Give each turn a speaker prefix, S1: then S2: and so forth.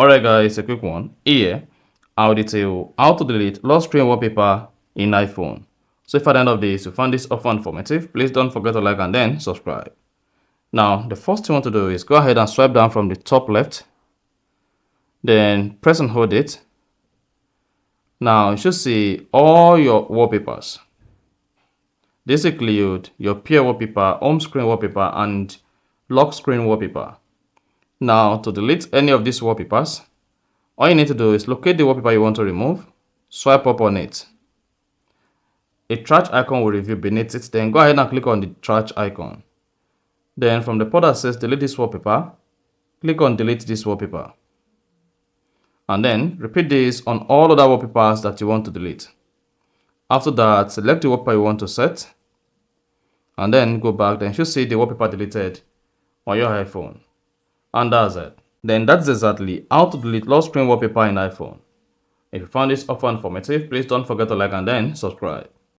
S1: Alright guys, a quick one. Here, I'll detail how to delete lock screen wallpaper in iPhone. So if at the end of this you found this offer informative, please don't forget to like and then subscribe. Now, the first thing you want to do is go ahead and swipe down from the top left. Then press and hold it. Now, you should see all your wallpapers. This includes your peer wallpaper, home screen wallpaper, and lock screen wallpaper. Now, to delete any of these wallpapers, all you need to do is locate the wallpaper you want to remove, swipe up on it. A trash icon will reveal beneath it, then go ahead and click on the trash icon. Then from the pod that says delete this wallpaper, click on delete this wallpaper. And then repeat this on all other wallpapers that you want to delete. After that, select the wallpaper you want to set, and then go back, then you should see the wallpaper deleted on your iPhone. And that's it. Then that's exactly how to delete lock screen wallpaper in iPhone. If you found this offer informative, please don't forget to like and then subscribe.